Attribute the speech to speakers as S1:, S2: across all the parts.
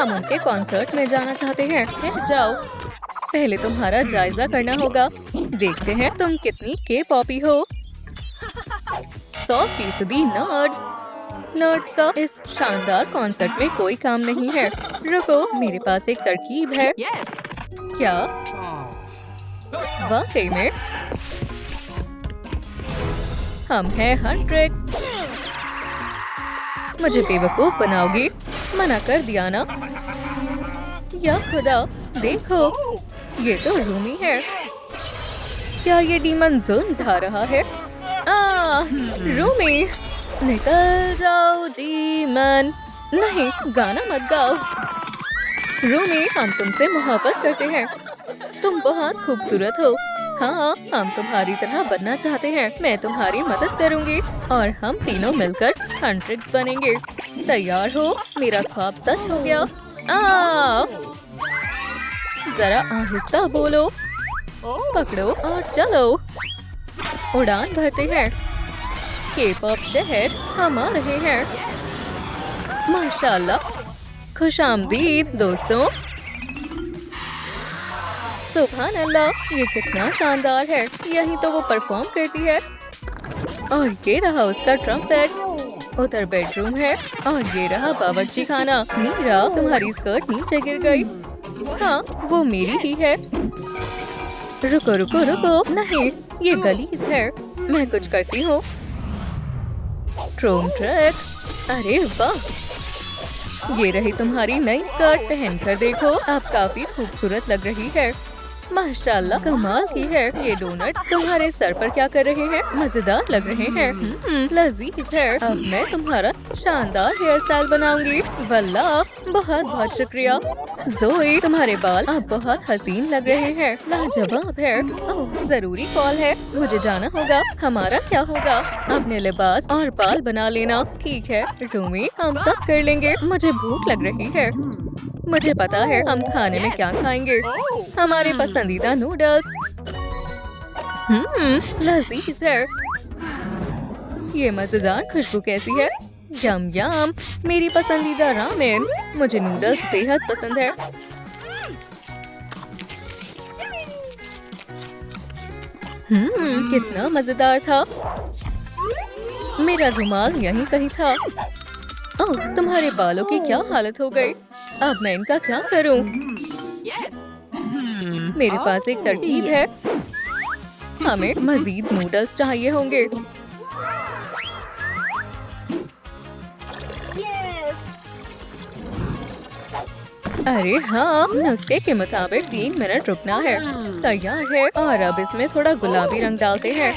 S1: हम उनके कॉन्सर्ट में जाना चाहते हैं। जाओ, पहले तुम्हारा जायजा करना होगा। देखते हैं तुम कितनी के पॉपी हो। 100% नर्ड। नर्ड्स का इस शानदार कॉन्सर्ट में कोई काम नहीं है। रुको, मेरे पास एक तरकीब है। क्या? वाकई में? हम हैं हंट्रिक्स। मुझे बेवकूफ बनाओगी? मना कर दिया ना। या खुदा, देखो, ये तो रूमी है। क्या ये डीमन जुल्म ढा रहा है? रूमी, निकल जाओ डीमन। नहीं, गाना मत गाओ। रूमी, हम तुमसे मोहब्बत करते हैं। तुम बहुत खूबसूरत हो। हाँ, हम तुम्हारी तरह बनना चाहते हैं। मैं तुम्हारी मदद करूंगी और हम तीनों मिलकर हंट्रिक्स बनेंगे। तैयार हो? मेरा ख्वाब सच हो गया। जरा आहिस्ता बोलो। पकड़ो और चलो। उड़ान भरते हैं। के-पॉप शहर हम आ रहे हैं। माशाल्लाह, खुशामदीद दोस्तों। सुभान अल्लाह, ये कितना शानदार है। यही तो वो परफॉर्म करती है। और ये रहा उसका ट्रम्पेट। उधर बेडरूम है और ये रहा बावर्ची खाना। मीरा, तुम्हारी स्कर्ट नीचे गिर गई। हाँ, वो मेरी ही है। रुको रुको रुको, नहीं, ये गलीज है। मैं कुछ करती हूँ। ट्रोम ट्रैक। अरे वाह, ये रही तुम्हारी नई स्कर्ट। पहनकर देखो, आप काफी खूबसूरत लग रही है। माशाल्लाह, कमाल की है। ये डोनट्स तुम्हारे सर पर क्या कर रहे हैं? मजेदार लग रहे हैं। लजीज है। अब मैं तुम्हारा शानदार हेयर स्टाइल बनाऊंगी। वल्लाह, बहुत बहुत शुक्रिया। ज़ोई, तुम्हारे बाल अब बहुत हसीन लग रहे हैं। लाजवाब है। ओह, जरूरी कॉल है, मुझे जाना होगा। हमारा क्या होगा? अपने लिबास और बाल बना लेना। ठीक है रूमी, हम सब कर लेंगे। मुझे भूख लग रही है। मुझे पता है हम खाने में क्या खाएंगे। हमारे पसंदीदा नूडल्स। लजीज है। ये मजेदार खुशबू कैसी है? यम यम, मेरी पसंदीदा रामेन। मुझे नूडल्स बेहद पसंद है। कितना मजेदार था। मेरा रुमाल यहीं कहीं था। ओह, तुम्हारे बालों की क्या हालत हो गई? अब मैं इनका क्या करूं? मेरे पास एक तरकीब है। हमें मजीद नूडल्स चाहिए होंगे। अरे हाँ, नुस्खे के मुताबिक 3 मिनट रुकना है। तैयार है। और अब इसमें थोड़ा गुलाबी रंग डालते हैं।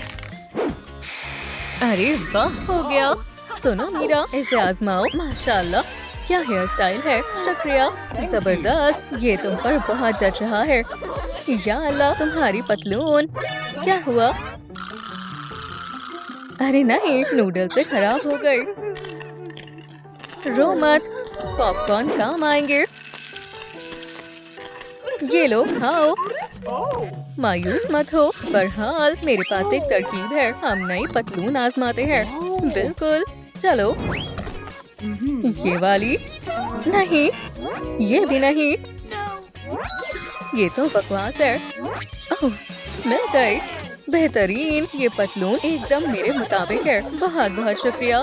S1: अरे वाह, हो गया। सुनो मीरा, इसे आजमाओ। माशाल्लाह, क्या हेयर स्टाइल है। शुक्रिया, जबरदस्त। ये तुम पर बहुत जच रहा है। या अल्लाह, तुम्हारी पतलून। क्या हुआ? अरे नहीं, नूडल से खराब हो गए। रो मत, पॉपकॉर्न काम आएंगे। ये लो, खाओ। मायूस मत हो। बहरहाल, मेरे पास एक तरकीब है। हम नई पतलून आजमाते हैं। बिल्कुल, चलो। ये वाली नहीं, ये भी नहीं। ये तो बकवास है। ओह, मिल गई। बेहतरीन, ये पतलून एकदम मेरे मुताबिक है। बहुत बहुत शुक्रिया।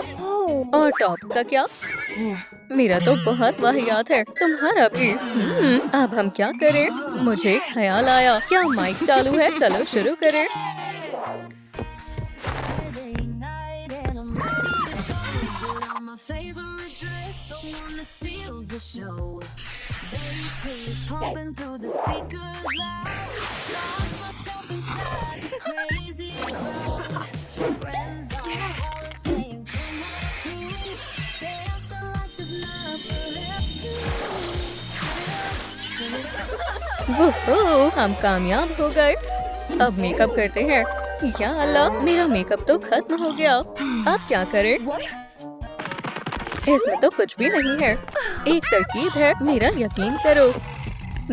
S1: और टॉप्स का क्या? मेरा तो बहुत वाहियात है। तुम्हारा भी। अब हम क्या करें? मुझे ख्याल आया। क्या माइक चालू है? चलो शुरू करें। वोहो, हम कामयाब हो गए। अब मेकअप करते हैं। या अल्लाह, मेरा मेकअप तो खत्म हो गया। अब क्या करें? इसमें तो कुछ भी नहीं है। एक तरकीब है, मेरा यकीन करो।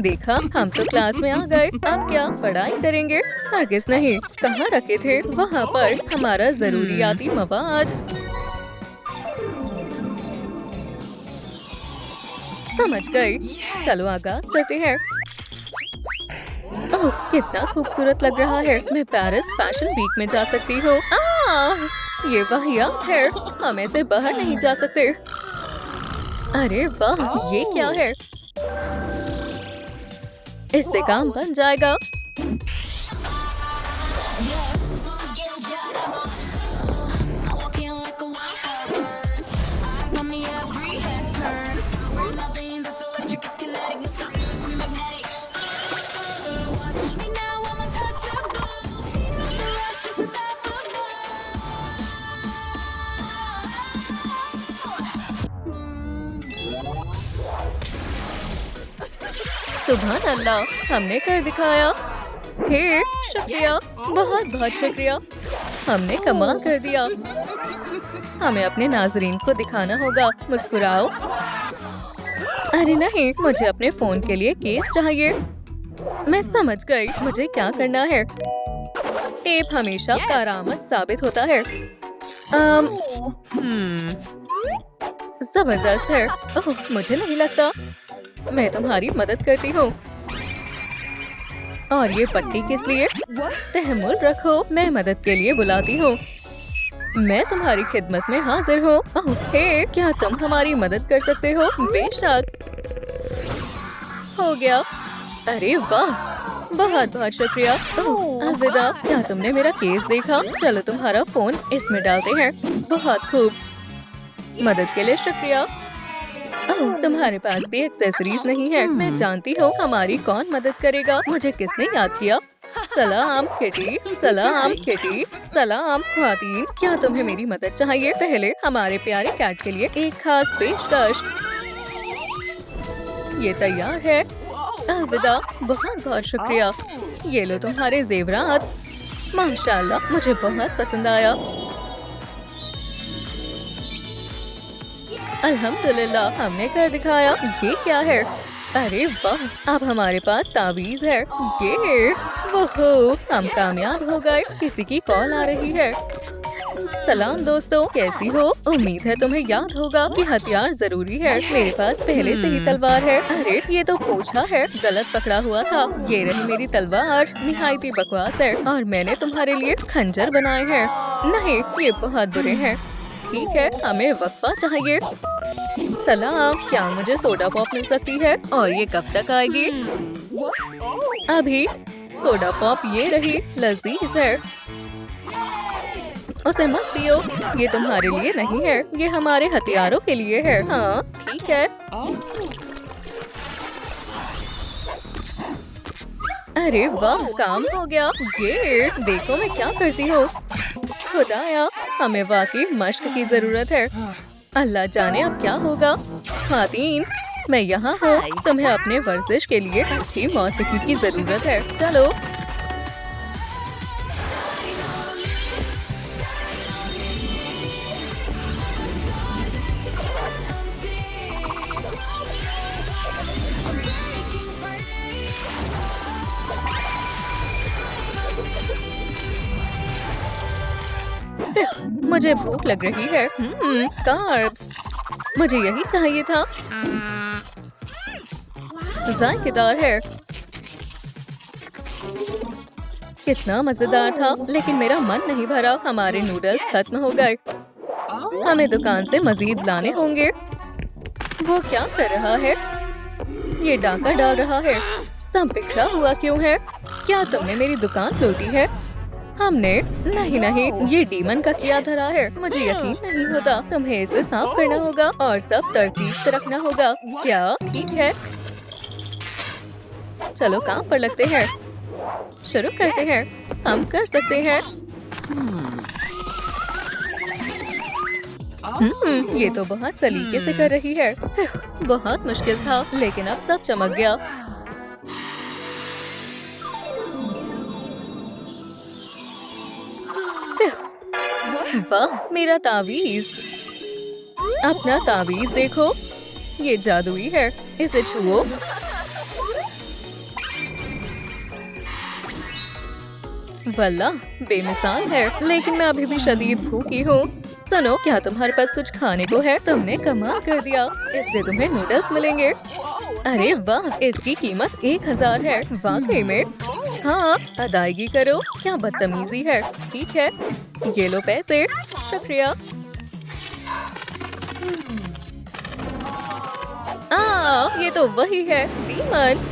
S1: देखा, हम तो क्लास में आ गए। अब क्या पढ़ाई करेंगे? हरगिज़ नहीं। कहाँ रखे थे? वहाँ पर हमारा जरूरियाती मवाद। समझ गई। चलो आगाज करते हैं। ओह, कितना खूबसूरत लग रहा है। मैं पेरिस फैशन वीक में जा सकती हूँ। ये वाहियात है। हम ऐसे बाहर नहीं जा सकते। अरे वाह, ये क्या है? इससे काम बन जाएगा। सुभान अल्लाह, हमने कर दिखाया। हे शुक्रिया, बहुत बहुत शुक्रिया। हमने कमाल कर दिया। हमें अपने नाजरीन को दिखाना होगा। मुस्कुराओ। अरे नहीं, मुझे अपने फोन के लिए केस चाहिए। मैं समझ गई मुझे क्या करना है। टेप हमेशा कारामद साबित होता है। जबरदस्त है। ओह, मुझे नहीं लगता। मैं तुम्हारी मदद करती हूँ। और ये पट्टी किस लिए? तहम्मुल रखो, मैं मदद के लिए बुलाती हूँ। मैं तुम्हारी खिदमत में हाजिर हूँ। ओह हे, क्या तुम हमारी मदद कर सकते हो? बेशक। हो गया। अरे वाह, बहुत बहुत शुक्रिया। ओह, अलविदा। क्या तुमने मेरा केस देखा? चलो तुम्हारा फोन इसमें डालते हैं। बहुत खूब, मदद के लिए शुक्रिया। ओह, तुम्हारे पास भी एक्सेसरीज नहीं है। मैं जानती हूँ हमारी कौन मदद करेगा। मुझे किसने याद किया? सलाम किटी, सलाम किटी, सलाम ख्वातीन। क्या तुम्हें मेरी मदद चाहिए? पहले हमारे प्यारे कैट के लिए एक खास पेशकश। ये तैयार है। अलविदा, बहुत बहुत शुक्रिया। ये लो तुम्हारे जेवरात। माशाल्लाह, मुझे बहुत पसंद आया। अल्हम्दुलिल्लाह, हमने कर दिखाया। ये क्या है? अरे वाह, अब हमारे पास तावीज है। ये वोहो, हम कामयाब हो गए। किसी की कॉल आ रही है। सलाम दोस्तों, कैसी हो? उम्मीद है तुम्हें याद होगा कि हथियार जरूरी है। मेरे पास पहले से ही तलवार है। अरे ये तो पोछा है, गलत पकड़ा हुआ था। ये रही मेरी तलवार। निहायत ही बकवास है। और मैंने तुम्हारे लिए खंजर बनाए हैं। नहीं, ये बहुत बुरे हैं। ठीक है, हमें वक्फा चाहिए। सलाम, क्या मुझे सोडा पॉप मिल सकती है? और ये कब तक आएगी? अभी। सोडा पॉप ये रही, लजीज है। उसे मत पियो, ये तुम्हारे लिए नहीं है। ये हमारे हथियारों के लिए है। हाँ ठीक है। अरे वाह, काम हो गया। ये देखो मैं क्या करती हूँ। खुदाया, हमें वाकई मश्क की जरूरत है। अल्लाह जाने अब क्या होगा। खातीन, मैं यहाँ हूँ। तुम्हें अपने वर्जिश के लिए अच्छी मौसीकी की जरूरत है। चलो। मुझे भूख लग रही है। कार्ब्स। मुझे यही चाहिए था। जायकेदार है। कितना मजेदार था, लेकिन मेरा मन नहीं भरा। हमारे नूडल्स खत्म हो गए। हमें दुकान से मजीद लाने होंगे। वो क्या कर रहा है? ये डाका डाल रहा है। सब बिखरा हुआ क्यों है? क्या तुमने मेरी दुकान लूटी है? हमने नहीं, ये डीमन का किया धरा है। मुझे यकीन नहीं होता। तुम्हें इसे साफ करना होगा और सब तरतीब से रखना होगा। क्या ठीक है? चलो काम पर लगते हैं। शुरू करते हैं। हम कर सकते हैं। ये तो बहुत सलीके से कर रही है। बहुत मुश्किल था, लेकिन अब सब चमक गया। वाह, मेरा तावीज। अपना तावीज देखो, ये जादुई है। इसे छुओ। वल्लाह, बेमिसाल है। लेकिन मैं अभी भी शदीद भूखी हूँ। सुनो, क्या तुम्हारे पास कुछ खाने को है? तुमने कमाल कर दिया, इसलिए तुम्हें नूडल्स मिलेंगे। अरे वाह, इसकी कीमत 1000 है। वाकई में? हाँ, अदायगी करो। क्या बदतमीजी है। ठीक है, ये लो पैसे। शुक्रिया। ये तो वही है, डीमन।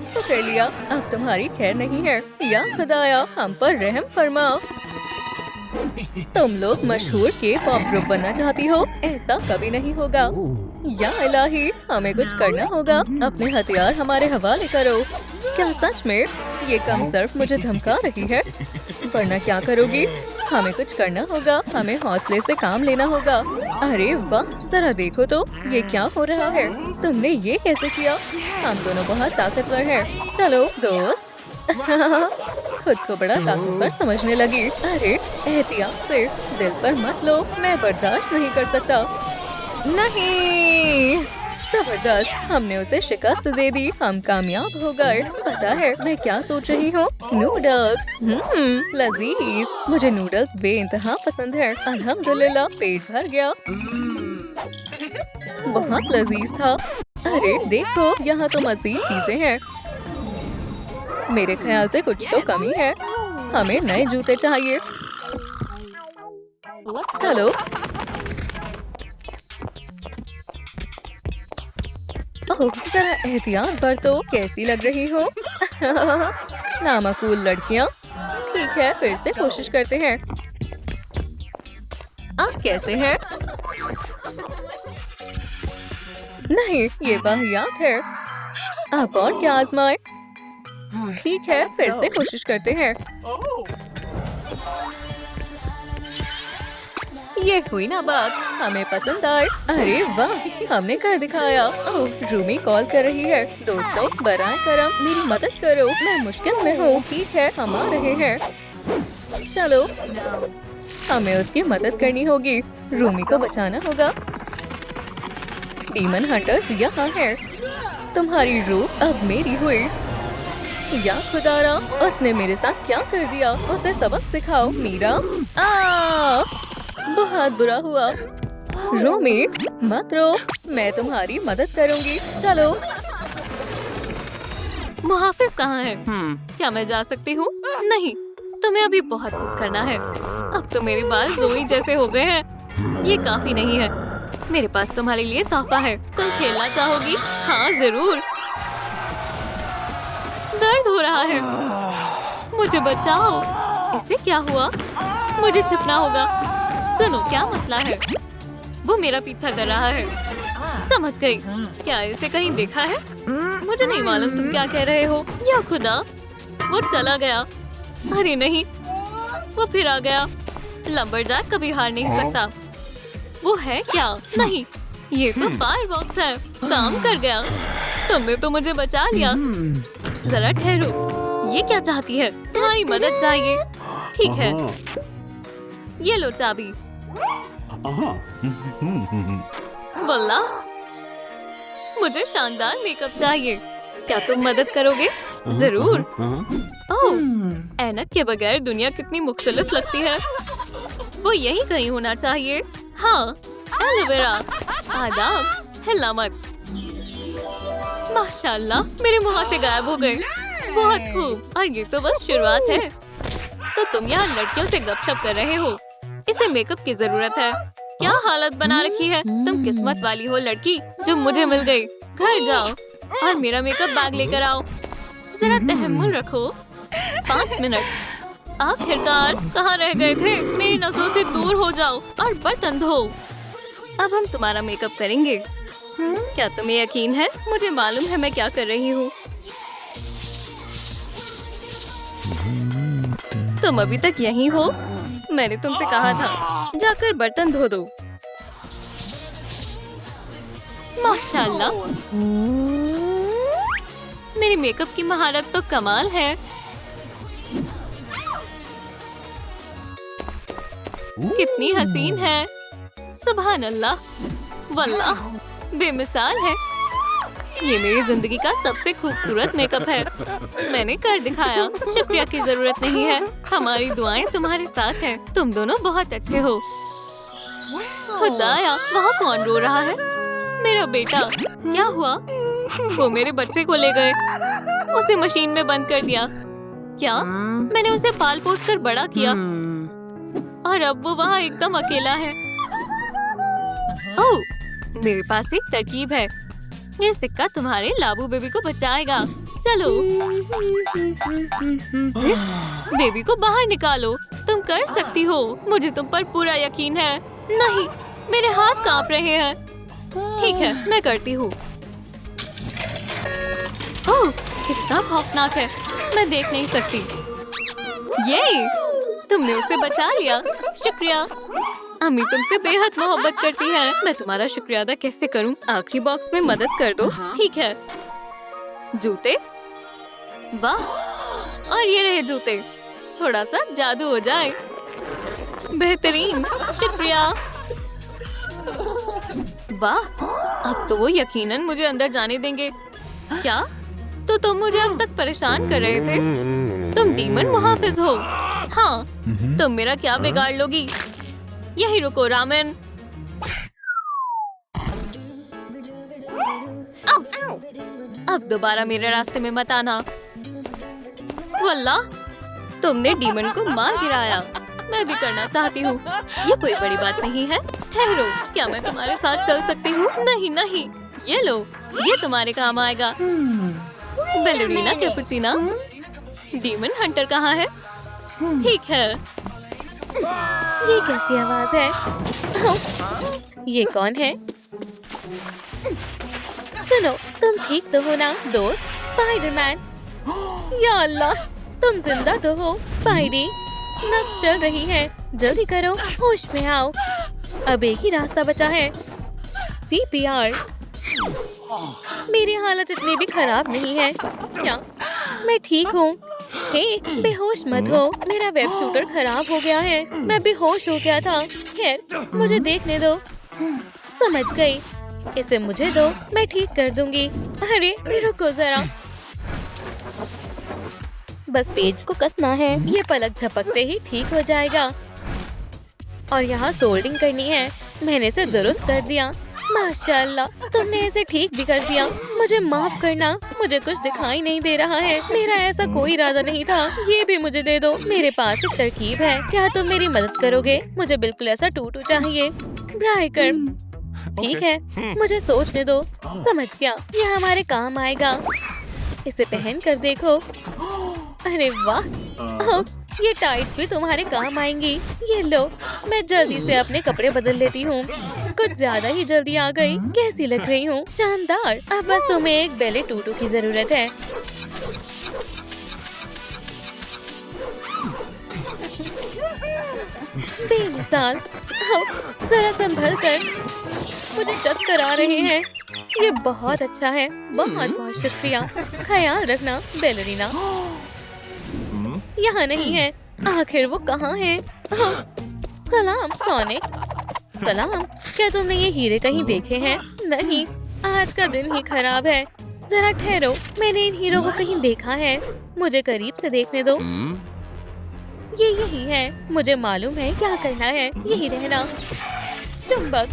S1: पकड़ लिया। अब तुम्हारी खैर नहीं है। या खुदाया, हम पर रहम फरमाओ। तुम लोग मशहूर के पॉप ग्रुप बनना चाहती हो? ऐसा कभी नहीं होगा। या इलाही, हमें कुछ करना होगा। अपने हथियार हमारे हवाले करो। क्या सच में? ये कम सर्फ मुझे धमका रही है। वरना क्या करोगी? हमें कुछ करना होगा। हमें हौसले से काम लेना होगा। अरे वाह, जरा देखो तो, ये क्या हो रहा है? तुमने ये कैसे किया? हम दोनों बहुत ताकतवर हैं। चलो दोस्त। खुद को बड़ा ताकतवर समझने लगी। अरे एहतियात से, दिल पर मत लो, मैं बर्दाश्त नहीं कर सकता। नहीं, जबरदस्त, हमने उसे शिकस्त दे दी। हम कामयाब हो गए। पता है मैं क्या सोच रही हूँ? नूडल्स। लजीज। मुझे नूडल्स बेइंतहा पसंद है। अल्हम्दुलिल्लाह, पेट भर गया। बहुत लजीज था। अरे देखो, यहाँ तो मज़ीद चीजें हैं। मेरे ख्याल से कुछ तो कमी है। हमें नए जूते चाहिए। चलो। ओह, जरा एहतियात बरतो। कैसी लग रही हो? नामाकूल लड़कियाँ। ठीक है, फिर से कोशिश करते हैं। आप कैसे हैं? नहीं, ये वाहियात है। आप और क्या आजमाएं? ठीक है, फिर से कोशिश करते हैं। ये हुई ना बात। हमें पसंद आए। अरे वाह, हमने कर दिखाया। ओह, रूमी कॉल कर रही है। दोस्तों, बराए करम मेरी मदद करो, मैं मुश्किल में हूँ। ठीक है, हम आ रहे हैं। चलो, हमें उसकी मदद करनी होगी। रूमी को बचाना होगा। डीमन हंटर्स यहाँ है। तुम्हारी रूह अब मेरी हुई। या खुदारा, उसने मेरे साथ क्या कर दिया? उसे सबक सिखाओ मीरा। बहुत बुरा हुआ। रूमी, मत रो, मैं तुम्हारी मदद करूंगी। चलो। मुहाफिज कहाँ है? क्या मैं जा सकती हूँ? नहीं, तुम्हें अभी बहुत कुछ करना है। अब तो मेरे बाल जोई जैसे हो गए हैं। ये काफी नहीं है। मेरे पास तुम्हारे लिए तोहफा है। तुम खेलना चाहोगी? हाँ जरूर। दर्द हो रहा है। मुझे बचाओ। इसे क्या हुआ? मुझे छिपना होगा। सुनो, क्या मसला है? वो मेरा पीछा कर रहा है। समझ गई। क्या इसे कहीं देखा है? मुझे नहीं मालूम तुम क्या कह रहे हो। या खुदा, वो चला गया। अरे नहीं, वो फिर आ गया। लंबरजैक कभी हार नहीं सकता। वो है क्या? नहीं, ये तो फायरबॉक्स है। काम कर गया। तुमने तो मुझे बचा लिया। जरा ठहरो, ये क्या चाहती है? तुम्हारी मदद चाहिए। ठीक है, ये लो चाबी। वल्लाह, मुझे शानदार मेकअप चाहिए। क्या तुम मदद करोगे? जरूर। ओह, ऐनक के बगैर दुनिया कितनी मुख्तलिफ लगती है। वो यही कहीं होना चाहिए। हाँ, एलोवेरा। आदाब, हिला मत। माशाल्लाह, मेरे मुंह से गायब हो गए। बहुत खूब। और ये तो बस शुरुआत है। तो तुम यहाँ लड़कियों से गपशप कर रहे हो? इसे मेकअप की जरूरत है। क्या हालत बना रखी है। तुम किस्मत वाली हो लड़की, जो मुझे मिल गई। घर जाओ और मेरा मेकअप बैग लेकर आओ। जरा तहम्मुल रखो। 5 मिनट। आखिरकार कहाँ रह गए थे? मेरी नजरों से दूर हो जाओ और बर्तन धो। अब हम तुम्हारा मेकअप करेंगे। क्या तुम्हें यकीन है? मुझे मालूम है मैं क्या कर रही हूँ। तुम अभी तक यहीं हो? मैंने तुमसे कहा था, जाकर बर्तन धो दो। माशाल्लाह, मेरी मेकअप की महारत तो कमाल है। कितनी हसीन है। सुभान अल्लाह, वल्लाह बेमिसाल है। ये मेरी जिंदगी का सबसे खूबसूरत मेकअप है। मैंने कर दिखाया। शुक्रिया की जरूरत नहीं है। हमारी दुआएं तुम्हारे साथ हैं। तुम दोनों बहुत अच्छे हो। खुदाया, वहाँ कौन रो रहा है? मेरा बेटा। क्या हुआ? वो मेरे बच्चे को ले गए। उसे मशीन में बंद कर दिया। क्या? मैंने उसे पाल पोस कर बड़ा किया और अब वो वहाँ एकदम अकेला है। ओह, मेरे पास एक तरकीब है। ये सिक्का तुम्हारे लाबू बेबी को बचाएगा। चलो बेबी को बाहर निकालो। तुम कर सकती हो। मुझे तुम पर पूरा यकीन है। नहीं, मेरे हाथ कांप रहे हैं। ठीक है, मैं करती हूँ। ओह, कितना खौफनाक है। मैं देख नहीं सकती। ये तुमने उसे बचा लिया। शुक्रिया। अम्मी तुमसे बेहद मोहब्बत करती है। मैं तुम्हारा शुक्रिया अदा कैसे करूं? आखिरी बॉक्स में मदद कर दो। ठीक है। जूते, वाह, और ये रहे जूते। थोड़ा सा जादू हो जाए। बेहतरीन, शुक्रिया। वाह, अब तो वो यकीनन मुझे अंदर जाने देंगे। क्या? तो तुम मुझे अब तक परेशान कर रहे थे। तुम डीमन मुहाफिज हो। हाँ, तुम मेरा क्या बिगाड़ लोगी? यही रुको रामन। अब दोबारा मेरे रास्ते में मत आना। वल्लाह, तुमने डीमन को मार गिराया। मैं भी करना चाहती हूँ। ये कोई बड़ी बात नहीं है। ठहरो, क्या मैं तुम्हारे साथ चल सकती हूँ? नहीं नहीं, ये लो, ये तुम्हारे काम आएगा। बेलरीना कैपुचिना। डीमन हंटर कहाँ है? ठीक है। ये कैसी आवाज है? ये कौन है? सुनो, तुम ठीक तो हो ना दोस्त? स्पाइडरमैन। या अल्लाह, तुम जिंदा तो हो? स्पाइडी, नब्ज चल रही है। जल्दी करो, होश में आओ। अब एक ही रास्ता बचा है। CPR। मेरी हालत इतनी भी खराब नहीं है। क्या मैं ठीक हूँ? हे, बेहोश मत हो। मेरा वेब शूटर खराब हो गया है। मैं बेहोश हो गया था। खैर, मुझे देखने दो। समझ गई। इसे मुझे दो, मैं ठीक कर दूंगी। अरे रुको जरा, बस पेज को कसना है। ये पलक झपकते ही ठीक हो जाएगा। और यहाँ सोल्डिंग करनी है। मैंने इसे दुरुस्त कर दिया। माशाल्लाह, तुमने इसे ठीक भी कर दिया। मुझे माफ करना, मुझे कुछ दिखाई नहीं दे रहा है। मेरा ऐसा कोई इरादा नहीं था। ये भी मुझे दे दो। मेरे पास एक तरकीब है। क्या तुम मेरी मदद करोगे? मुझे बिल्कुल ऐसा टूटू चाहिए। ब्राइकर, ठीक है, मुझे सोचने दो। समझ गया, ये हमारे काम आएगा। इसे पहन कर देखो। अरे वाह, ओह, ये टाइट्स भी तुम्हारे काम आएंगी। ये लो, मैं जल्दी से अपने कपड़े बदल लेती हूँ। कुछ ज्यादा ही जल्दी आ गई। कैसी लग रही हूँ? शानदार। अब बस तुम्हें एक बेले टूटू की जरूरत है। बेमिसाल। आओ, जरा संभल कर, मुझे चक्कर आ रहे हैं। ये बहुत अच्छा है। बहुत बहुत शुक्रिया। ख्याल रखना बेलरीना। यहाँ नहीं है। आखिर वो कहाँ है? सलाम सोनिक। सलाम। क्या तुमने ये हीरे कहीं देखे हैं? नहीं, आज का दिन ही खराब है। जरा ठहरो, मैंने इन हीरो को कहीं देखा है। मुझे करीब से देखने दो। ये यही है। मुझे मालूम है क्या करना है। यही रहना। चुंबक,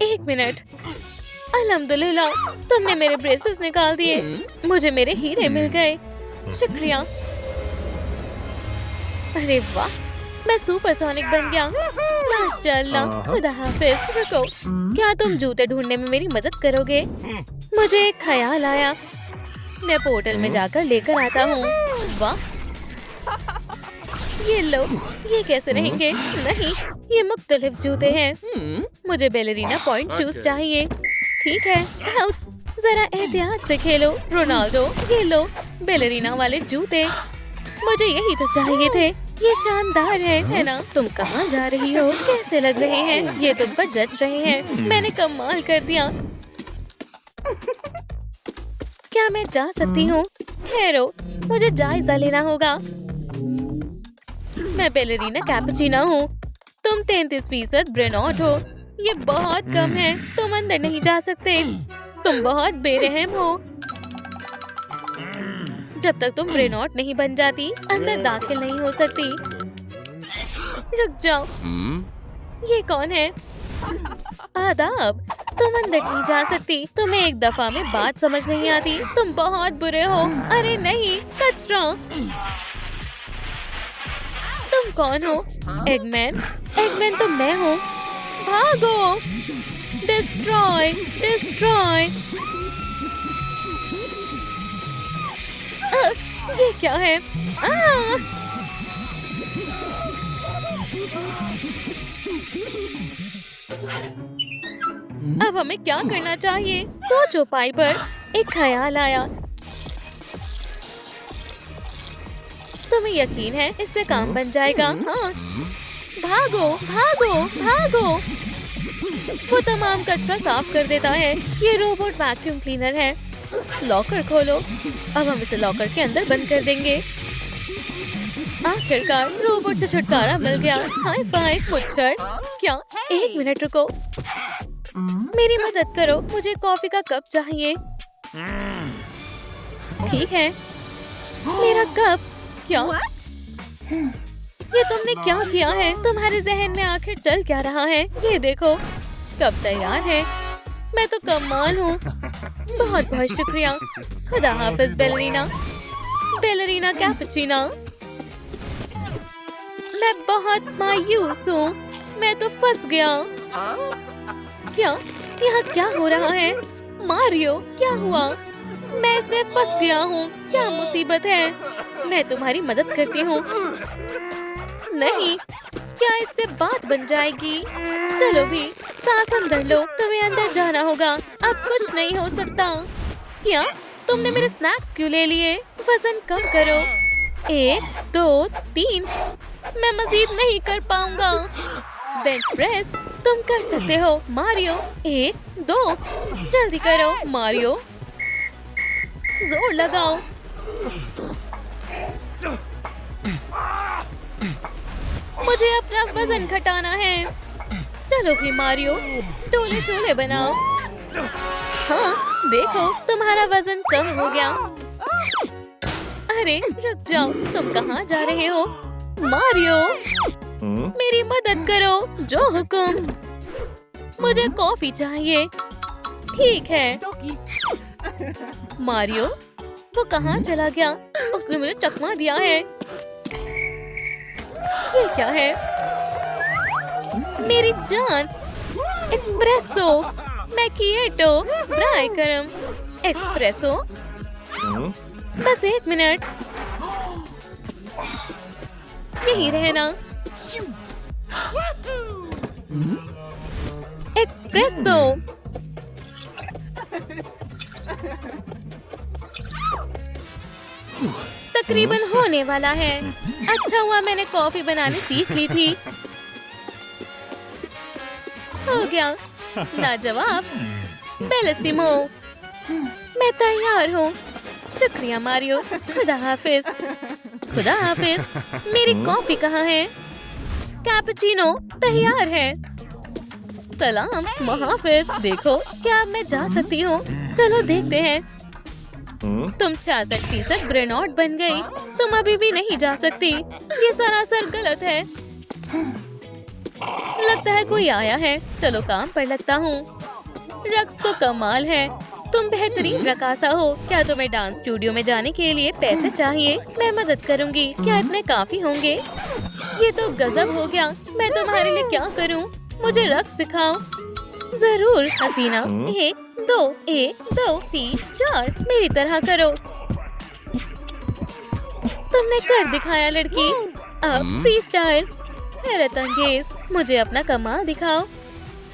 S1: एक मिनट। अल्हम्दुलिल्लाह, तुमने मेरे ब्रेसेस निकाल दिए। मुझे मेरे हीरे मिल गए। शुक्रिया। अरे वाह, मैं सुपरसोनिक बन गया। माशाअल्लाह। खुदा हाफिज। रुको, क्या तुम जूते ढूंढने में मेरी मदद करोगे? मुझे एक ख्याल आया। मैं पोर्टल में जाकर लेकर आता हूँ। वाह, ये लो। ये कैसे रहेंगे? नहीं, ये मुख्तलिफ जूते हैं। मुझे बेलरीना पॉइंट शूज चाहिए। ठीक है, आउट। जरा एहतियात से खेलो रोनाल्डो। ये लो, बेलरीना वाले जूते। मुझे यही तो चाहिए थे। ये शानदार है ना? तुम कहाँ जा रही हो? कैसे लग रहे हैं? ये तुम पर जच रहे हैं। मैंने कमाल कर दिया। क्या मैं जा सकती हूँ? ठहरो, मुझे जायजा लेना होगा। मैं बेलरीना कैपुचिना हूँ। तुम 33% ब्रेनॉट हो। ये बहुत कम है। तुम अंदर नहीं जा सकते। तुम बहुत बेरहम हो। जब तक तुम ब्रेनॉट नहीं बन जाती, अंदर दाखिल नहीं हो सकती। रुक जाओ। ये कौन है? आदाब। तुम अंदर नहीं जा सकती। तुम्हें एक दफा में बात समझ नहीं आती। तुम बहुत बुरे हो। अरे नहीं, कचरा। तुम कौन हो? एगमैन? एगमैन तो मैं हूँ। भागो! डिस्ट्रॉय! डिस्ट्रॉय! ये क्या है? अब हमें क्या करना चाहिए? सोचो पाइपर। एक ख्याल आया। तुम्हें यकीन है इससे काम बन जाएगा? हाँ। भागो भागो भागो! वो तमाम कचरा साफ कर देता है। ये रोबोट वैक्यूम क्लीनर है। लॉकर खोलो। अब हम इसे लॉकर के अंदर बंद कर देंगे। आखिरकार रोबोट से छुटकारा मिल गया। हाई फाइव मुच्छर। क्या? एक मिनट रुको। मेरी मदद करो। मुझे कॉफी का कप चाहिए। ठीक है। मेरा कप। क्या? ये तुमने क्या किया है? तुम्हारे जहन में आखिर चल क्या रहा है? ये देखो, कब तैयार है। मैं तो कमाल हूँ। बहुत बहुत शुक्रिया। खुदा हाफिज बैलरीना। Ballerina cappuccino. मैं बहुत मायूस हूँ। मैं तो फंस गया। क्या? यहाँ क्या हो रहा है? मारियो, क्या हुआ? मैं इसमें फंस गया हूँ। क्या मुसीबत है? मैं तुम्हारी मदद करती हूँ। नहीं, क्या इससे बात बन जाएगी? चलो भी, सांस अंदर लो। तुम्हें अंदर जाना होगा। अब कुछ नहीं हो सकता। क्या? तुमने मेरे स्नैक्स क्यों ले लिए? वजन कम करो। 1 2 3। मैं मजीद नहीं कर पाऊंगा। बेंच प्रेस तुम कर सकते हो। मारियो 1 2। जल्दी करो मारियो। जोर लगाओ। मुझे अपना वजन घटाना है। चलो भी मारियो, डोले शोले बनाओ। हाँ, देखो तुम्हारा वजन कम हो गया। अरे रुक जाओ, तुम कहाँ जा रहे हो? मारियो, मेरी मदद करो। जो हुक्म। मुझे कॉफी चाहिए। ठीक है। मारियो, वो कहाँ चला गया? उसने मुझे चकमा दिया है। ये क्या है? मेरी जान। एस्प्रेसो मैकिएटो ब्राई करम। एस्प्रेसो। बस 1 मिनट। यही रहना। एस्प्रेसो। तकरीबन होने वाला है। अच्छा हुआ मैंने कॉफी बनाने सीख ली थी। हो गया। लाजवाब। बेलिसिमो। मैं तैयार हूँ। शुक्रिया मारियो। खुदा हाफिज। खुदा हाफिज। मेरी कॉफी कहाँ है? कैपुचिनो तैयार है। सलाम महाफिज। देखो, क्या अब मैं जा सकती हूँ? चलो देखते हैं। तुम 66% ब्रेनॉट बन गई। तुम अभी भी नहीं जा सकती। ये सरासर गलत है। लगता है कोई आया है। चलो काम पर लगता हूँ। रक्स तो कमाल है। तुम बेहतरीन रकासा हो। क्या तुम्हें डांस स्टूडियो में जाने के लिए पैसे चाहिए? मैं मदद करूँगी। क्या इतने काफी होंगे? ये तो गजब हो गया। मैं तुम्हारे लिए क्या करूँ? मुझे रक्स सिखाओ। जरूर हसीना। 1 2 1 2 3 4। मेरी तरह करो। तुमने कर दिखाया लड़की। अब फ्री स्टाइल। हैरत अंगेज। मुझे अपना कमाल दिखाओ।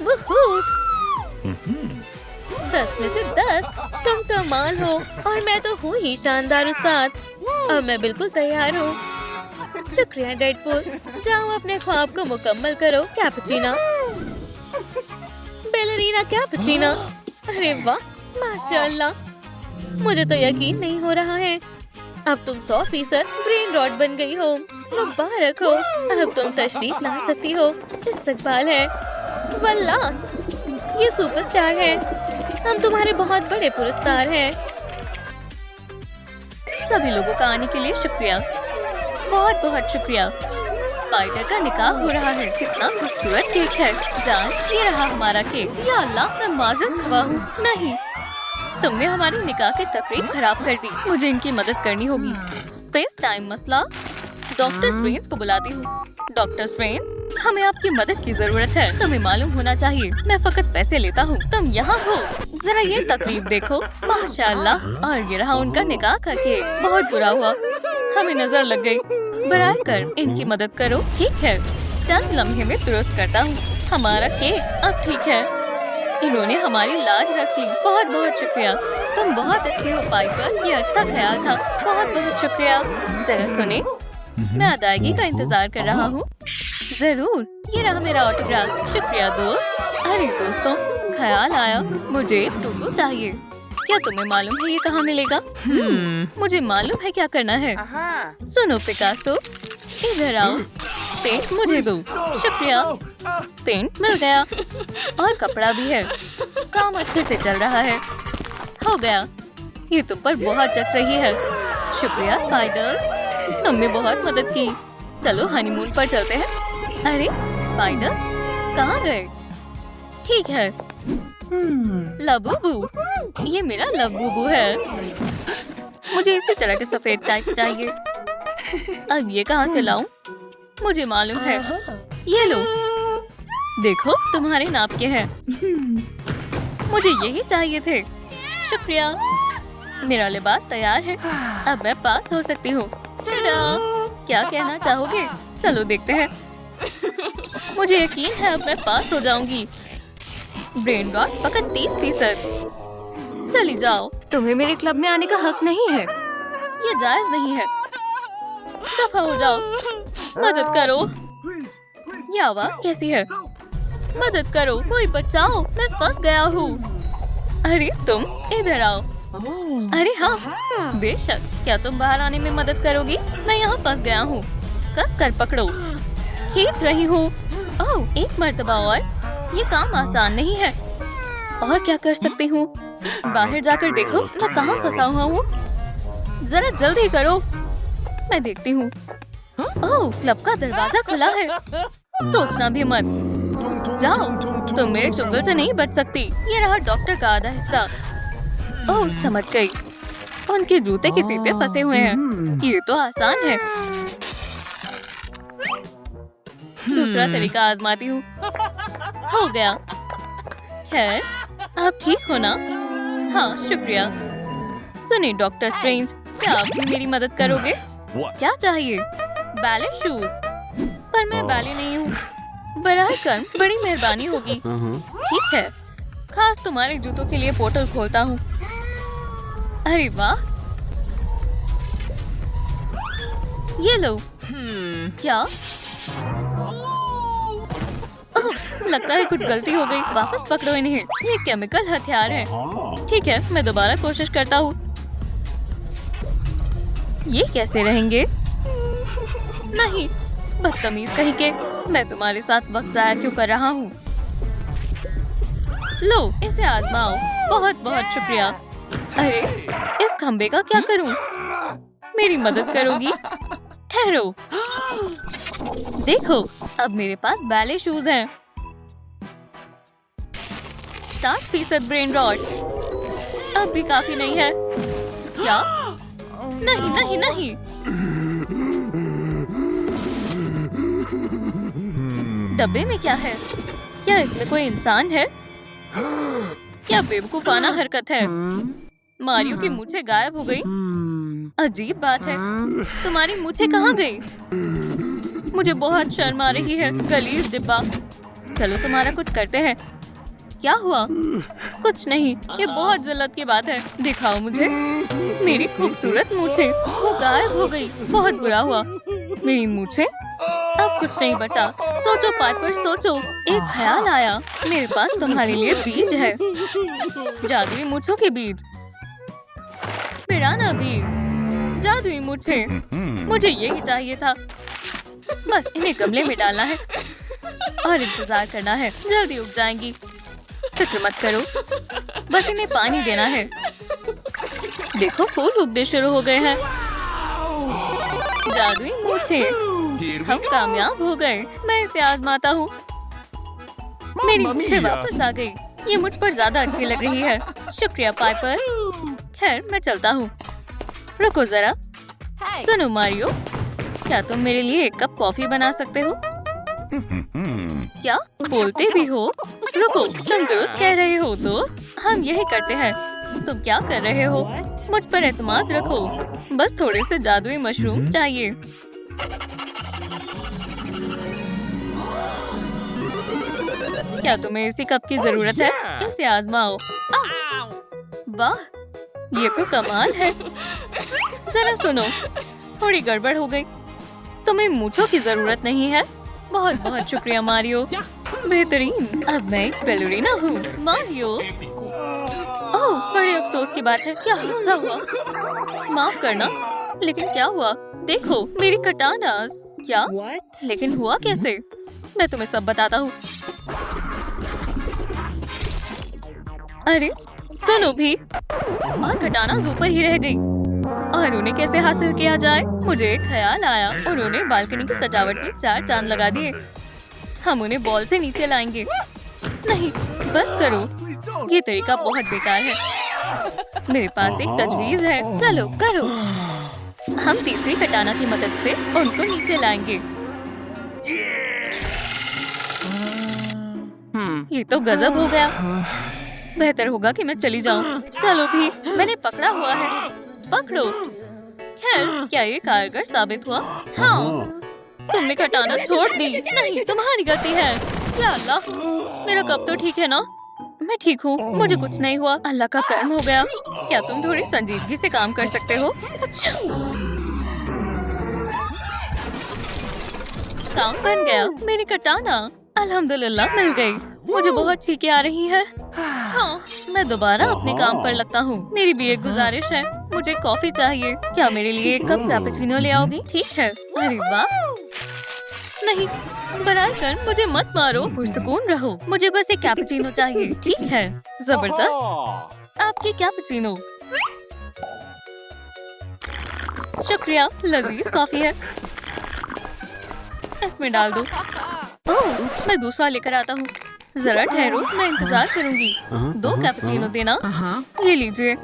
S1: वुहू। 10 में से 10। तुम कमाल हो। और मैं तो हूँ ही शानदार उस्ताद। अब मैं बिल्कुल तैयार हूँ। शुक्रिया डेडपूल। जाओ अपने ख्वाब को मुकम्मल करो कैपुचिनो। Ballerina cappuccino. अरे वाह, माशाल्लाह। मुझे तो यकीन नहीं हो रहा है। अब तुम 100% ब्रेन रॉट बन गई हो। मुबारक हो। अब तुम तशरीफ ला सकती हो। इस्तकबाल है। वल्लाह, ये सुपरस्टार है। हम तुम्हारे बहुत बड़े पुरस्कार हैं। सभी लोगों का आने के लिए शुक्रिया, बहुत बहुत शुक्रिया। स्पाइडर का निकाह हो रहा है। कितना खूबसूरत केक है। जान, ये रहा हमारा केक। या अल्लाह, मैं माजरत खवा हूँ। नहीं, तुमने हमारी निकाह की तकरीब खराब कर दी। मुझे इनकी मदद करनी होगी। स्पेस टाइम मसला। डॉक्टर स्ट्रेंज को बुलाती हूँ। डॉक्टर स्ट्रेंज, हमें आपकी मदद की जरूरत है। तुम्हें मालूम होना चाहिए, मैं फकत पैसे लेता हूँ। तुम यहाँ हो, जरा ये तकरीब देखो। माशाअल्लाह। और ये रहा उनका निकाह का केक। बहुत बुरा हुआ, हमें नजर लग गई। बराए कर इनकी मदद करो। ठीक है, चंद लम्हे में दुरुस्त करता हूँ। हमारा केक अब ठीक है। इन्होंने हमारी लाज रख ली। बहुत बहुत शुक्रिया। तुम बहुत अच्छे हो पाइपर, ये अच्छा ख्याल था। बहुत बहुत शुक्रिया। जरा सुने, मैं अदायगी का इंतजार कर रहा हूँ। जरूर, ये रहा मेरा ऑटोग्राफ। शुक्रिया दोस्त। अरे दोस्तों, ख्याल आया, मुझे एक टूटू चाहिए। क्या तुम्हें मालूम है ये कहाँ मिलेगा? मुझे मालूम है क्या करना है। सुनो पिकासो, इधर आओ। पेंट मुझे दो। शुक्रिया। पेंट मिल गया और कपड़ा भी है। काम अच्छे से चल रहा है। हो गया। ये तुम पर बहुत जच रही है। शुक्रिया स्पाइडर्स, तुमने बहुत मदद की। चलो हनीमून पर चलते हैं। अरे स्पाइडर कहाँ गए? ठीक है, लबूबू, ये मेरा लबूबू है। मुझे इसी तरह के सफेद टाइप चाहिए। अब ये कहाँ से लाऊं? मुझे मालूम है, ये लो। देखो, तुम्हारे नाप के हैं। मुझे यही चाहिए थे। शुक्रिया। मेरा लिबास तैयार है। अब मैं पास हो सकती हूँ। क्या कहना चाहोगे? चलो देखते हैं। मुझे यकीन है अब मैं पास हो जाऊंगी। ब्रेन रॉट फकत 30%। चली जाओ, तुम्हें मेरे क्लब में आने का हक नहीं है। ये जायज नहीं है। दफा हो जाओ। मदद करो। ये आवाज कैसी है? मदद करो, कोई बचाओ, मैं फंस गया हूँ। अरे तुम इधर आओ। अरे हाँ, बेशक। क्या तुम बाहर आने में मदद करोगी? मैं यहाँ फंस गया हूँ। कस कर पकड़ो। खींच रही हूँ। ओह, एक मर्तबा और। ये काम आसान नहीं है। और क्या कर सकती हूँ? बाहर जाकर देखो मैं कहाँ फंसा हुआ हूँ। जरा जल्दी करो, मैं देखती हूँ। ओह, क्लब का दरवाजा खुला है। सोचना भी मत। जाओ, तुम मेरे चुंगल से नहीं बच सकती। ये रहा डॉक्टर का आधा हिस्सा। ओह, समझ गई। उनके जूते के फीते फंसे हुए हैं। ये तो आसान है। दूसरा तरीका आजमाती हूँ। हो गया। खैर, आप ठीक हो ना? हाँ, शुक्रिया। सुनिए डॉक्टर स्ट्रेंज, क्या आप भी मेरी मदद करोगे? क्या चाहिए? Ballet shoes. पर मैं बैले नहीं हूँ। बराए कर्म, बड़ी मेहरबानी होगी। ठीक है, खास तुम्हारे जूतों के लिए पोर्टल खोलता हूँ। अरे वाह, ये लो। क्या? लगता है कुछ गलती हो गई। वापस पकड़ो इन्हें। ये केमिकल हथियार है। ठीक है, मैं दोबारा कोशिश करता हूँ। ये कैसे रहेंगे? नहीं, बदतमीज कहीं के। मैं तुम्हारे साथ वक्त जाया क्यों कर रहा हूँ? लो, इसे आजमाओ। बहुत बहुत शुक्रिया। अरे, इस खंबे का क्या करूँ? मेरी मदद करोगी? ठहरो। देखो, अब मेरे पास बैले शूज हैं। 60% ब्रेन रॉट। अब भी काफी नहीं है। क्या? नहीं नहीं नहीं। डब्बे में क्या है? क्या इसमें कोई इंसान है? क्या बेवकूफाना हरकत है। मारियो की मूछें गायब हो गई। अजीब बात है। तुम्हारी मूछें कहाँ गई? मुझे बहुत शर्म आ रही है। गलीज डिब्बा। चलो तुम्हारा कुछ करते हैं। क्या हुआ? कुछ नहीं, ये बहुत जल्लत की बात है। दिखाओ मुझे। मेरी खूबसूरत मूछें, वो गायब हो गई। बहुत बुरा हुआ। मेरी मूछें? अब कुछ नहीं बचा। सोचो पाइपर, सोचो। एक ख्याल आया। मेरे पास तुम्हारे लिए बीज है। जादुई मूछों के बीज। पिराना बीज। जादुई मूछें। मुझे यही चाहिए था। बस इन्हें गमले में डालना है और इंतजार करना है। जल्दी उग जाएंगी। फिक्र मत करो, बस इन्हें पानी देना है। देखो फूल उगने शुरू हो गए हैं। जादुई मूंछें, हम कामयाब हो गए। मैं इसे आजमाता हूँ। मेरी मूंछें वापस आ गई। ये मुझ पर ज्यादा अच्छी लग रही है। शुक्रिया पाइपर। खैर मैं चलता हूँ। रुको जरा, सुनो मारियो, क्या तुम मेरे लिए एक कप कॉफी बना सकते हो? क्या बोलते भी हो? रुको, तुम दुरुस्त कह रहे हो दोस्त। हम यही करते हैं। तुम क्या कर रहे हो? मुझ पर एतमाद रखो। बस थोड़े से जादुई मशरूम चाहिए। क्या तुम्हें इसी कप की जरूरत है? इसे आजमाओ। वाह, ये तो कमाल है। जरा सुनो, थोड़ी गड़बड़ हो गई। तुम्हें मूंछों की जरूरत नहीं है। बहुत बहुत शुक्रिया मारियो। बेहतरीन। अब मैं एक बैलरीना हूँ मारियो। ओह, बड़े अफसोस की बात है। क्या हादसा हुआ? माफ करना, लेकिन क्या हुआ? देखो मेरी कटानास। क्या? लेकिन हुआ कैसे? मैं तुम्हें सब बताता हूँ। अरे सुनो भी, और कटानास ऊपर ही रह गई। और उन्हें कैसे हासिल किया जाए? मुझे एक ख्याल आया। उन्होंने बालकनी की सजावट में 4 चांद लगा दिए। हम उन्हें बॉल से नीचे लाएंगे। नहीं, बस करो। ये तरीका बहुत बेकार है। मेरे पास एक तजवीज है। चलो करो। हम तीसरी कटाना की मदद से उनको नीचे लाएंगे। ये तो गजब हो गया। बेहतर होगा कि मैं चली जाऊं। चलो भी, मैंने पकड़ा हुआ है। पकड़ो। खैर, क्या ये कारगर साबित हुआ? हाँ, तुमने कटाना छोड़ दी। नहीं, तुम्हारी गलती है। या अल्लाह, मेरा कप तो ठीक है ना? मैं ठीक हूँ, मुझे कुछ नहीं हुआ। अल्लाह का कर्म हो गया। क्या तुम थोड़ी संजीदगी से काम कर सकते हो? काम बन गया। मेरी कटाना अल्हम्दुलिल्लाह मिल गई। मुझे बहुत छींकें आ रही है। हाँ, मैं दोबारा अपने काम पर लगता हूँ। मेरी भी एक गुजारिश है, मुझे कॉफी चाहिए। क्या मेरे लिए एक कप कैपुचिनो ले आओगी? ठीक है। अरे वाह। नहीं, बराए कर मुझे मत मारो। पुरसुकून रहो। मुझे बस एक कैपुचिनो चाहिए। ठीक है, जबरदस्त। आपकी कैपुचिनो। शुक्रिया, लजीज कॉफी है। इसमें डाल दो। ओह, मैं दूसरा लेकर आता हूँ। जरा ठहरो, मैं इंतजार करूंगी। 2 कैपुचिनो देना। ये लीजिए।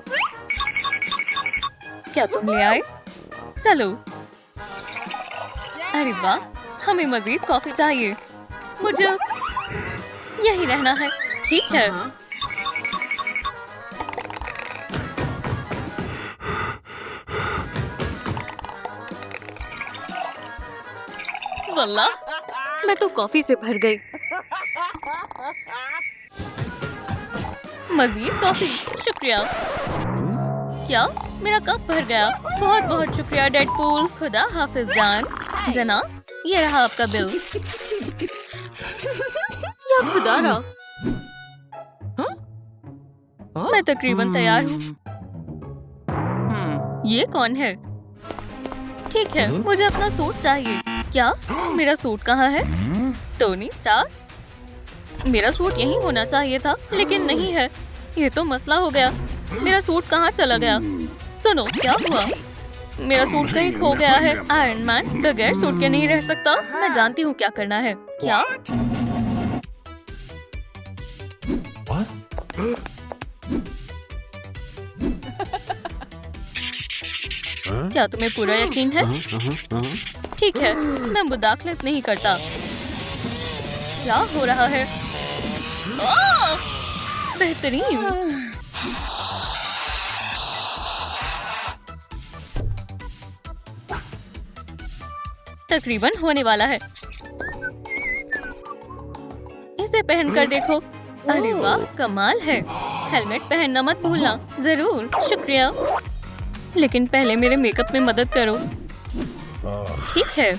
S1: क्या तुम ले आए? चलो। अरे वाह, हमें मजीद कॉफी चाहिए। मुझे यही रहना है। ठीक है। वल्लाह, मैं तो कॉफी से भर गई। मजीद कॉफी? शुक्रिया। क्या मेरा कप भर गया? बहुत बहुत शुक्रिया डेडपूल। खुदा हाफिज जान। जनाब, ये रहा आपका बिल। या खुदा रहा। मैं तकरीबन तैयार हूँ। ये कौन है? ठीक है, मुझे अपना सूट चाहिए। क्या? मेरा सूट कहाँ है? Tony star? मेरा सूट यहीं होना चाहिए था, लेकिन नहीं है। ये तो मसला हो गया। मेरा सूट कहाँ चला गया? सुनो, क्या हुआ? मेरा सूट कहीं खो गया है। आयरन मैन बगैर सूट के नहीं रह सकता। मैं जानती हूँ क्या करना है। क्या? क्या तुम्हें पूरा यकीन है? ठीक है, मैं मुदाखलत नहीं करता। क्या हो रहा है? बेहतरीन। तकरीबन होने वाला है। इसे पहनकर देखो। अरे वाह, कमाल है। हेलमेट पहनना मत भूलना। जरूर, शुक्रिया। लेकिन पहले मेरे मेकअप में मदद करो। ठीक है।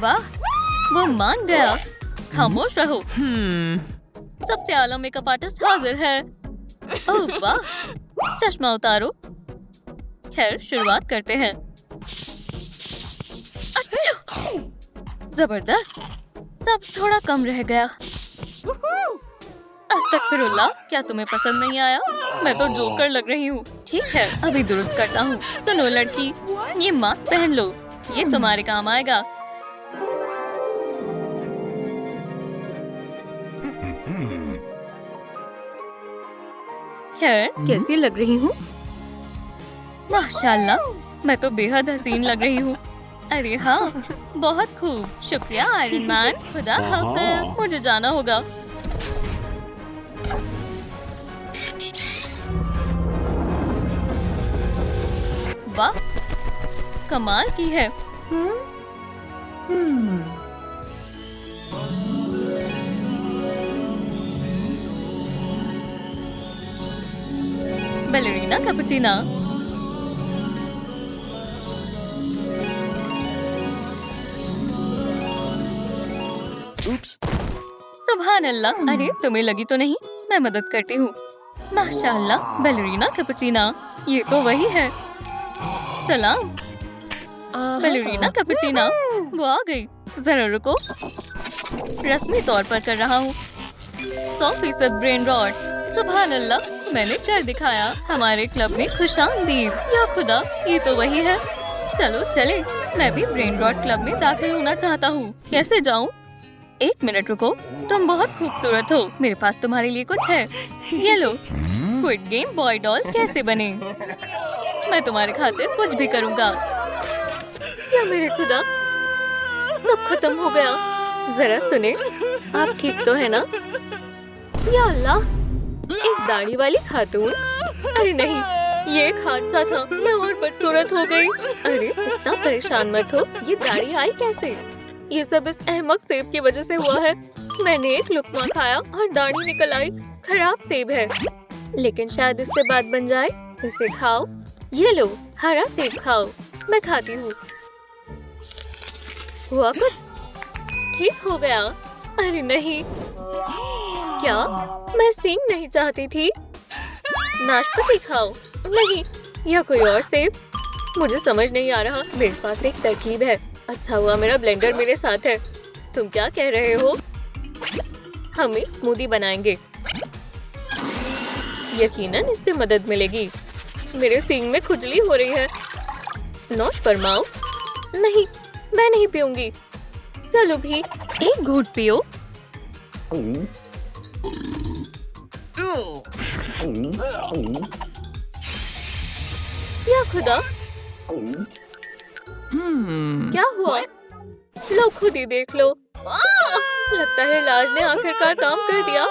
S1: वाह, वो मान गया। खामोश रहो। सबसे आला मेकअप आर्टिस्ट हाजिर है। ओह वाह, चश्मा उतारो। खैर, शुरुआत करते हैं। जबरदस्त। सब थोड़ा कम रह गया। अस्तगफिरुल्लाह, क्या तुम्हें पसंद नहीं आया? मैं तो जोकर लग रही हूँ। ठीक है, अभी दुरुस्त करता हूँ। सुनो लड़की, ये मास्क पहन लो, ये तुम्हारे काम आएगा। खैर, कैसी लग रही हूँ? माशाल्लाह, मैं तो बेहद हसीन लग रही हूँ। अरे हाँ, बहुत खूब। शुक्रिया आयरन मैन। खुदा हाफिज, मुझे जाना होगा। वाह, कमाल की है। बैलेरिना कैपुचिना। सुभान अल्लाह, अरे तुम्हें लगी तो नहीं? मैं मदद करती हूँ। माशाल्लाह, बैलेरिना कैपुचिना, ये तो वही है। सलाम बैलेरिना कैपुचिना, वो आ गई। जरा रुको, रस्मी तौर पर कर रहा हूँ। 100% ब्रेन रॉट। सुभान अल्लाह, मैंने कर दिखाया। हमारे क्लब में खुशामदीद। या खुदा, ये तो वही है। चलो चले, मैं भी ब्रेन रॉट क्लब में दाखिल होना चाहता हूँ। कैसे जाऊँ? एक मिनट रुको, तुम बहुत खूबसूरत हो। मेरे पास तुम्हारे लिए कुछ है। ये लो, स्क्विड गेम बॉय डॉल कैसे बने। मैं तुम्हारे खातिर कुछ भी करूँगा। या मेरे खुदा, सब खत्म हो गया। जरा सुने, आप ठीक तो है ना? या अल्लाह, एक दाढ़ी वाली खातून। अरे नहीं, ये एक हादसा था। मैं और बदसूरत हो गई। अरे इतना परेशान मत हो, ये दाढ़ी आई कैसे? ये सब इस अहमक सेब की वजह से हुआ है। मैंने एक लुकमा खाया और दाढ़ी निकल आई। खराब सेब है, लेकिन शायद इससे बात बन जाए। इसे खाओ। ये लो, हरा सेब खाओ। मैं खाती हूँ। हुआ कुछ? ठीक हो गया। अरे नहीं, क्या मैं सींग नहीं चाहती थी? नाशपाती खाओ। नहीं, या कोई और सेब। मुझे समझ नहीं आ रहा। मेरे पास एक तरकीब है। अच्छा हुआ मेरा ब्लेंडर मेरे साथ है। तुम क्या कह रहे हो? हम एक स्मूदी बनाएंगे। यकीनन इससे मदद मिलेगी। मेरे सींग में खुजली हो रही है। नोश फरमाओ। नहीं, मैं नहीं पीऊंगी। चलो भी, एक घूंट पियो। या खुदा, क्या हुआ? लो खुद ही देख लो। लगता है इलाज ने आखिरकार काम कर दिया।